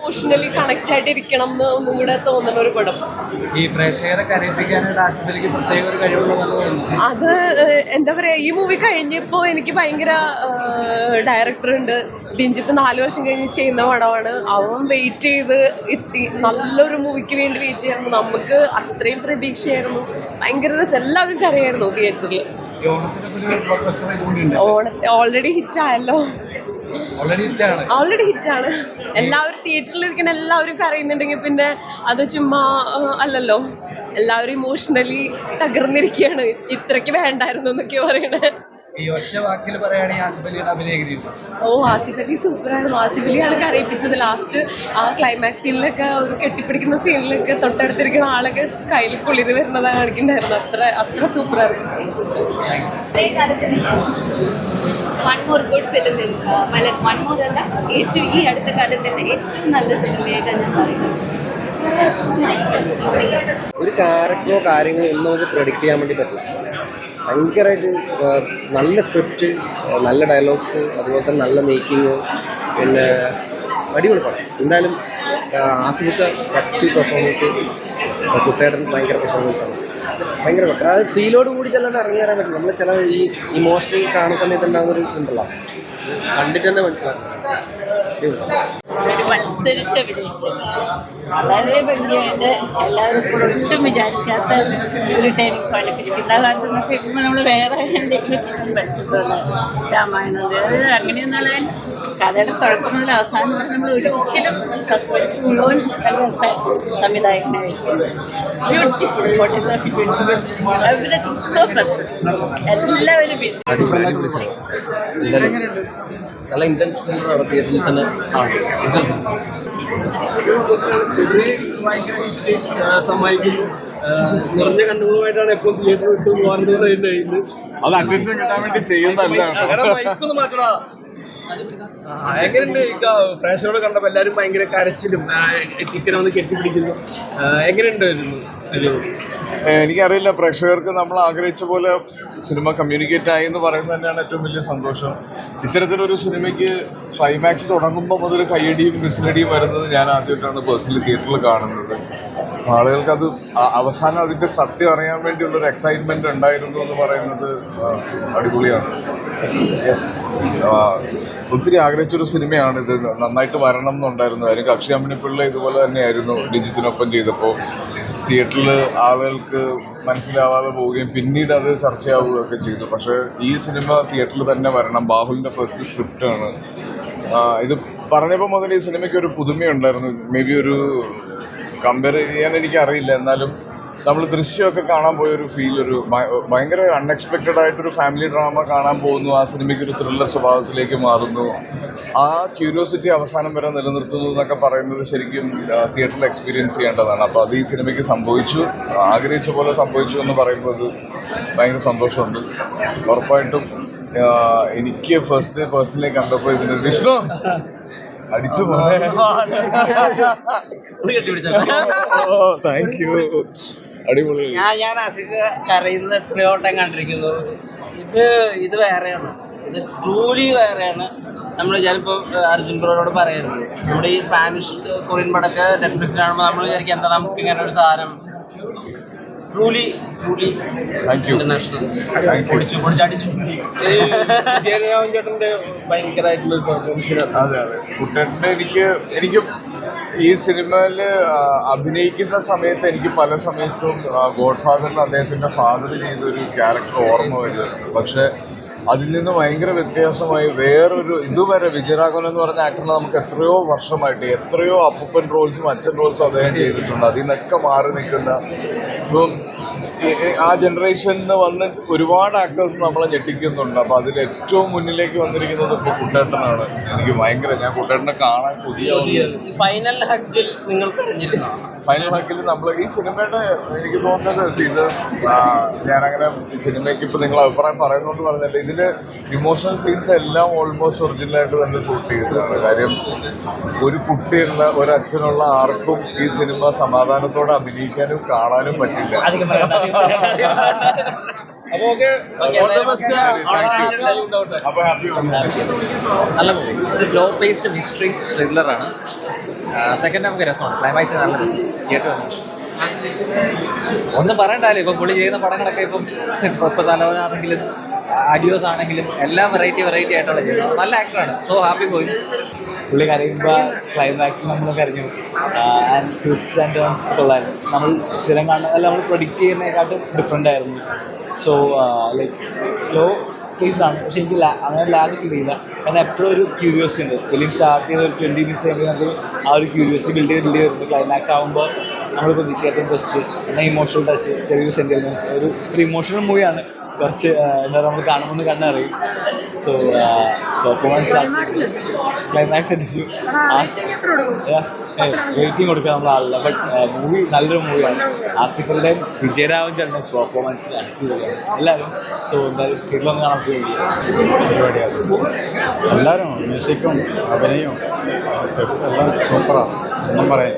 Emotionally connect ആയിട്ടിരിക്കണം എന്ന് ഒന്നും കൂടെ തോന്നുന്ന ഒരു പടം. ഈ പ്രേക്ഷകരെ കരയിപ്പിക്കാനായിട്ട് ആസിഫലിക്ക് പ്രത്യേക ഒരു കഴിവുള്ളതെന്ന് തോന്നുന്നു. അത് എന്താ പറയുക, ഈ മൂവി കഴിഞ്ഞപ്പോൾ എനിക്ക് ഭയങ്കര ഡയറക്ടറുണ്ട് ദിഞ്ചിപ്പ് 4 വർഷം കഴിഞ്ഞ് ചെയ്യുന്ന പടമാണ്. അവൻ വെയിറ്റ് ചെയ്ത് എത്തി, നല്ലൊരു മൂവിക്ക് വേണ്ടി വെയിറ്റ് ചെയ്യായിരുന്നു. നമുക്ക് അത്രയും പ്രതീക്ഷയായിരുന്നു, ഭയങ്കര രസം, എല്ലാവരും കരയായിരുന്നു തിയേറ്ററിൽ. ഓൾറെഡി ഹിറ്റായല്ലോ, ഓൾറെഡി ഹിറ്റാണ്. എല്ലാവരും തിയേറ്ററിൽ ഇരിക്കുന്ന എല്ലാവരും കരയുന്നുണ്ടെങ്കിൽ പിന്നെ അത് ചുമ്മാ അല്ലല്ലോ. എല്ലാവരും ഇമോഷണലി തകർന്നിരിക്കുകയാണ്. ഇത്രയ്ക്ക് വേണ്ടായിരുന്നു എന്നൊക്കെ പറയണേ. ആസിഫ് അലി സൂപ്പറായിരുന്നു. ആസിഫ് അലിയാണ് കരയിപ്പിച്ചത്. ലാസ്റ്റ് ആ ക്ലൈമാക്സ് സീനിലൊക്കെ ഒരു കെട്ടിപ്പിടിക്കുന്ന സീനിലൊക്കെ തൊട്ടടുത്തിരിക്കുന്ന ആളൊക്കെ കയ്യിൽ കുളിര് വരുന്നതാണ് കാണിക്കണ്ടായിരുന്നു. അത്ര സൂപ്പറായിരുന്നു. One more good film one more അല്ല, ഏറ്റവും ഈ അടുത്ത കാലത്തിൻ്റെ ഏറ്റവും നല്ല സിനിമയായിട്ടാണ് ഞാൻ പറയുന്നത്. ഒരു ക്യാരക്ടറോ കാര്യങ്ങളോ ഒന്നും നമുക്ക് പ്രെഡിക്റ്റ് ചെയ്യാൻ വേണ്ടി പറ്റില്ല. ഭയങ്കരമായിട്ട് നല്ല സ്ക്രിപ്റ്റ്, നല്ല ഡയലോഗ്സ്, അതുപോലെ തന്നെ നല്ല മേക്കിങ്, പിന്നെ അടിപൊളി പടം. എന്തായാലും ആസിഫിക്ക ഫസ്റ്റ് പെർഫോമൻസ്, കുട്ടേട്ടൻ ഭയങ്കര പെർഫോമൻസാണ്. ഭയങ്കര അത് ഫീലോട് കൂടി ചെല്ലാണ്ട് ഇറങ്ങി വരാൻ പറ്റില്ല. നമ്മൾ ചില ഈ ഇമോഷണൽ കാണുന്ന സമയത്ത് ഉണ്ടാകുന്നൊരു ഉണ്ടല്ലോ, കണ്ടിട്ട് തന്നെ മനസ്സിലാക്കും. മത്സരിച്ച വിജയിക്കും വളരെ ഭംഗിയായിട്ട് എല്ലാവരും ഇപ്പോൾ ഒട്ടും വിചാരിക്കാത്ത ഒരു ടേണിംഗ് പോയിന്റ്. കിഷ്കിന്താകാലത്തൊക്കെ കേൾക്കുമ്പോൾ നമ്മൾ വേറെ എന്തെങ്കിലും പഠിച്ചിട്ടുള്ള രാമായണം അത് അങ്ങനെയൊന്നുള്ള കഥയുടെ തുടക്കം മുതൽ അവസാനം വരെ നമ്മൾ ഒരിക്കലും സസ്പെൻസ് മുഴുവൻ അങ്ങനത്തെ സംവിധായകനെ വെച്ചത്. Beautiful photography, beautiful, so perfect, എല്ലാവരും ബിസി. നല്ല ഇൻറ്റൻസ് തിയേറ്ററിൽ തന്നെ സമ്മതിക്കുന്നു. നിറഞ്ഞ കണ്ണുകളുമായിട്ടാണ് എപ്പോൾ തിയേറ്റർ വിട്ട് പോകാറുണ്ട്. അത് അറ്റൻഷൻ കിട്ടാൻ വേണ്ടി ചെയ്യുന്നതല്ല. മാറ്റടാ. എങ്ങനെയുണ്ട് പ്രേക്ഷകരോട് കണ്ടപ്പോൾ എല്ലാവരും ഭയങ്കര കരച്ചിലും ടിക്കറ്റ് വന്ന് കെട്ടിപ്പിടിക്കുന്നു, എങ്ങനെയുണ്ടായിരുന്നു? എനിക്കറിയില്ല, പ്രേക്ഷകർക്ക് നമ്മൾ ആഗ്രഹിച്ച പോലെ സിനിമ കമ്മ്യൂണിക്കേറ്റ് ആയി എന്ന് പറയുന്നത് തന്നെയാണ് ഏറ്റവും വലിയ സന്തോഷം. ഇത്തരത്തിലൊരു സിനിമയ്ക്ക് ക്ലൈമാക്സ് തുടങ്ങുമ്പോൾ മുതൽ കയ്യടിയും വിസിലടിയും വരുന്നത് ഞാൻ ആദ്യമായിട്ടാണ് പേഴ്സണലി തിയേറ്ററിൽ കാണുന്നത്. ആളുകൾക്കത് അവസാനം അതിൻ്റെ സത്യം അറിയാൻ വേണ്ടിയുള്ളൊരു എക്സൈറ്റ്മെൻറ്റ് ഉണ്ടായിരുന്നു എന്ന് പറയുന്നത് അടിപൊളിയാണ്. യെസ്, ഒത്തിരി ആഗ്രഹിച്ചൊരു സിനിമയാണിത്. നന്നായിട്ട് വരണം എന്നുണ്ടായിരുന്നു. അതിന് അക്ഷയ് അമ്മിണിപ്പിള്ള ഇതുപോലെ തന്നെയായിരുന്നു ഡിജിറ്റിനൊപ്പം ചെയ്തപ്പോൾ. തിയേറ്ററിൽ ആളുകൾക്ക് മനസ്സിലാവാതെ പോവുകയും പിന്നീട് അത് ചർച്ചയാവുകയൊക്കെ ചെയ്തു. പക്ഷേ ഈ സിനിമ തിയേറ്ററിൽ തന്നെ വരണം. ബാഹുലിൻ്റെ ഫസ്റ്റ് സ്ക്രിപ്റ്റാണ്. ഇത് പറഞ്ഞപ്പോൾ മുതൽ ഈ സിനിമയ്ക്ക് ഒരു പുതുമയുണ്ടായിരുന്നു. മേ ബി ഒരു കമ്പയർ ചെയ്യാൻ എനിക്കറിയില്ല, എന്നാലും നമ്മൾ ദൃശ്യമൊക്കെ കാണാൻ പോയൊരു ഫീൽ, ഒരു ഭയങ്കര അൺഎക്സ്പെക്റ്റഡ് ആയിട്ടൊരു ഫാമിലി ഡ്രാമ കാണാൻ പോകുന്നു. ആ സിനിമയ്ക്ക് ഒരു ത്രില്ലർ സ്വഭാവത്തിലേക്ക് മാറുന്നു. ആ ക്യൂരിയോസിറ്റി അവസാനം വരെ നിലനിർത്തുന്നു എന്നൊക്കെ പറയുന്നത് ശരിക്കും തിയേറ്ററിൽ എക്സ്പീരിയൻസ് ചെയ്യേണ്ടതാണ്. അപ്പോൾ അത് ഈ സിനിമയ്ക്ക് സംഭവിച്ചു, ആഗ്രഹിച്ച പോലെ സംഭവിച്ചു എന്ന് പറയുമ്പോൾ അത് ഭയങ്കര സന്തോഷമുണ്ട്. ഉറപ്പായിട്ടും എനിക്ക് ഫസ്റ്റ് ഡേ പേഴ്സണലി കണ്ടപ്പോൾ ഇതിന് വിഷ്ണു അടിച്ചു പോലെ താങ്ക് യു, അടിപൊളി. ഞാൻ ആസിഫ് കരയുന്നത് എത്രയോ വട്ടം കണ്ടിരിക്കുന്നു. ഇത് വേറെയാണ്, ഇത് ട്രൂലി വേറെയാണ്. നമ്മൾ ഞാനിപ്പോൾ അർജുൻ ബ്രോയോട് പറയരുത്, നമ്മുടെ ഈ സ്പാനിഷ് കൊറിയൻ പടമൊക്കെ നെറ്റ്ഫ്ലിക്സിലാകുമ്പോൾ നമ്മൾ വിചാരിക്കുക എന്താ നമുക്ക് ഇങ്ങനെ ഒരു സാധനം. ട്രൂലി ഇന്റർനാഷണൽ പൊടിച്ചടിച്ചു. ഭയങ്കരമായിട്ടുള്ള അതെ കുട്ടേട്ടൻ്റെ എനിക്ക് ഈ സിനിമയിൽ അഭിനയിക്കുന്ന സമയത്ത് എനിക്ക് പല സമയത്തും ഗോഡ് ഫാദറിൽ അദ്ദേഹത്തിൻ്റെ ഫാദർ ചെയ്തൊരു ക്യാരക്ടർ ഓർമ്മ വരുന്നുണ്ട്. പക്ഷേ അതിൽ നിന്ന് ഭയങ്കര വ്യത്യാസമായി വേറൊരു ഇതുവരെ വിജയരാഘവൻ എന്ന് പറഞ്ഞ ആക്ടറിനെ നമുക്ക് എത്രയോ വർഷമായിട്ട് എത്രയോ അപ്പൂപ്പൻ റോൾസും അച്ഛൻ റോൾസും അദ്ദേഹം ചെയ്തിട്ടുണ്ട്. അതിൽ നിന്നൊക്കെ മാറി നിൽക്കുന്ന ഇപ്പം ആ ജനറേഷനിൽ വന്ന് ഒരുപാട് ആക്ടേഴ്സ് നമ്മളെ ഞെട്ടിക്കുന്നുണ്ട്. അപ്പോൾ അതിൽ ഏറ്റവും മുന്നിലേക്ക് വന്നിരിക്കുന്നത് ഇപ്പോൾ കുട്ടേട്ടനാണ്. എനിക്ക് ഭയങ്കര, ഞാൻ കുട്ടേട്ടനെ കാണാൻ പുതിയ ഫൈനൽ ഹഗ്ഗിൽ നിങ്ങൾക്ക് അറിഞ്ഞിരുന്നു. ഫൈനൽ ഹക്കിൽ നമ്മൾ ഈ സിനിമയുടെ എനിക്ക് തോന്നുന്നത് ഇത് ഞാനങ്ങനെ സിനിമയ്ക്ക് ഇപ്പോൾ നിങ്ങൾ അഭിപ്രായം പറയുന്നതുകൊണ്ട് പറഞ്ഞില്ല, ഇതിൽ ഇമോഷണൽ സീൻസ് എല്ലാം ഓൾമോസ്റ്റ് ഒറിജിനലായിട്ട് തന്നെ ഷൂട്ട് ചെയ്തതാണ്. കാര്യം ഒരു കുട്ടിയുള്ള ഒരച്ഛനുള്ള ആർക്കും ഈ സിനിമ സമാധാനത്തോടെ അഭിനയിക്കാനും കാണാനും പറ്റില്ല. നല്ല സ്ലോ പേസ്ഡ് മിസ്റ്ററി ത്രില്ലറാണ്. സെക്കൻഡ് നമുക്ക് രസമാണ്, ക്ലൈമാക്സ് നല്ല രസം തിയേറ്റർ വന്നു. ഒന്നും പറയണ്ടല്ലോ, ഇപ്പം പുള്ളി ചെയ്യുന്ന പടങ്ങളൊക്കെ ഇപ്പം തലവനാണെങ്കിലും ആഡിയോസ് ആണെങ്കിലും എല്ലാം വെറൈറ്റി ആയിട്ടുള്ള ചെയ്യുന്നത്. നല്ല ആക്ടറാണ്, സോ ഹാപ്പി പോയി. പുള്ളി കരയുമ്പോൾ ക്ലൈമാക്സ് നമ്മൾ കരഞ്ഞു. ആൻഡ് ട്വിസ്റ്റ് ആൻഡ് ടേൺസ് കൊള്ളായിരുന്നു. നമ്മൾ സ്ഥിരം കാണുന്നതല്ല, നമ്മൾ പ്രൊഡിക്റ്റ് ചെയ്യുന്നതിനെക്കാട്ടും ഡിഫറെൻ്റ് ആയിരുന്നു. സോ ലൈക്ക് സ്ലോ കേസാണ്, പക്ഷേ എനിക്ക് അങ്ങനെ ലാഗ് ഫീൽ ചെയ്യില്ല. കാരണം എപ്പോഴും ഒരു ക്യൂരിയോസിറ്റി ഉണ്ട്. ഫിലിം സ്റ്റാർട്ട് ചെയ്ത് ഒരു 20 minutes കഴിയുമ്പോൾ നമുക്ക് ആ ഒരു ക്യൂരിയോസിറ്റി ബിൽഡ് ചെയ്ത് വരുമ്പോൾ ക്ലൈമാക്സ് ആകുമ്പോൾ നമ്മൾ പ്രതീക്ഷിക്കാത്ത ട്വിസ്റ്റ്, എന്നാൽ ഇമോഷണൽ ടച്ച്, ചെറിയൊരു സെൻറ്റിമെൻറ്റ്സ്, ഒരു ഇമോഷണൽ മൂവിയാണ്. കുറച്ച് എന്താ നമ്മൾ കാണുമ്പോൾ കണ്ടറിയും. സോ പെർഫോമൻസ് ക്ലൈമാക്സ് അടിച്ചു. റേറ്റിംഗ് കൊടുക്കാൻ നമ്മൾ ആളില്ല. ബട്ട് മൂവി നല്ലൊരു മൂവിയാണ്. ആസിഫിൻ്റെയും വിജയരാഘവൻ ചേട്ടൻ്റെ പെർഫോമൻസ് അടിപൊളിയാണ്. എല്ലാവരും സോ എന്തായാലും വീട്ടിലൊന്നും കാണാൻ പരിപാടിയാണ്. എല്ലാവരും മ്യൂസിക്കും അഭിനയവും സ്ക്രിപ്റ്റും എല്ലാം സൂപ്പറാണ്, ഒന്നും പറയാൻ.